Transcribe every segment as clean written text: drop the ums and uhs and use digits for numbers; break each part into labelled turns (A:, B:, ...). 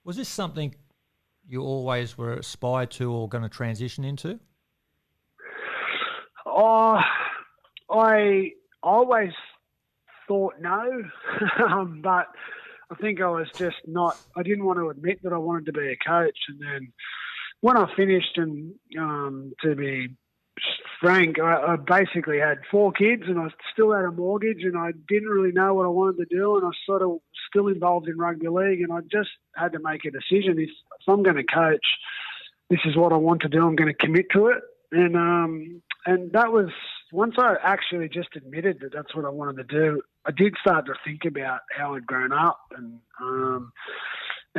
A: Was this something you always were aspired to or going to transition into?
B: Oh, I always thought no, but I think I was just not. I didn't want to admit that I wanted to be a coach, and then when I finished, and to be frank, I basically had 4 kids, and I still had a mortgage, and I didn't really know what I wanted to do, and I was sort of still involved in rugby league, and I just had to make a decision. If I'm going to coach, this is what I want to do. I'm going to commit to it, and that was once I actually just admitted that that's what I wanted to do. I did start to think about how I'd grown up and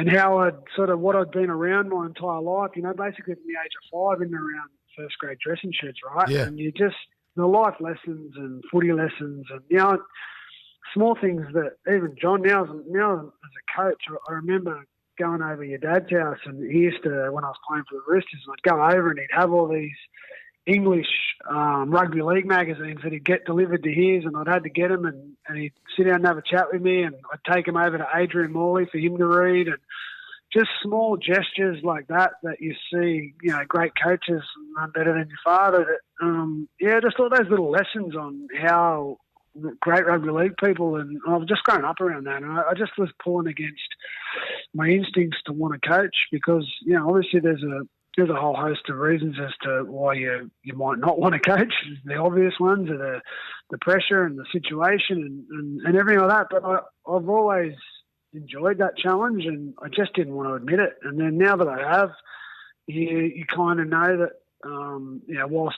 B: how I'd sort of what I'd been around my entire life. You know, basically from the age of 5 in and around first grade dressing shirts, right?
C: Yeah.
B: And you just the life lessons and footy lessons, and you know, small things that even John now as a coach, I remember going over your dad's house, and he used to, when I was playing for the Roosters, and I'd go over and he'd have all these English rugby league magazines that he'd get delivered to his, and I'd had to get them, and he'd sit down and have a chat with me, and I'd take him over to Adrian Morley for him to read, and just small gestures like that you see, you know, great coaches, none better than your father, that, just all those little lessons on how great rugby league people, and I've just grown up around that, and I just was pulling against my instincts to want to coach because, you know, obviously there's a whole host of reasons as to why you might not want to coach. The obvious ones are the pressure and the situation and everything like that. But I've always enjoyed that challenge, and I just didn't want to admit it. And then now that I have, you kind of know that, you know, whilst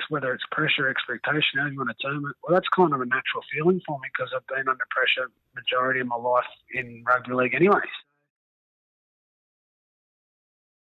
B: whether it's pressure, expectation, however you want to term it, well, that's kind of a natural feeling for me because I've been under pressure majority of my life in rugby league anyway.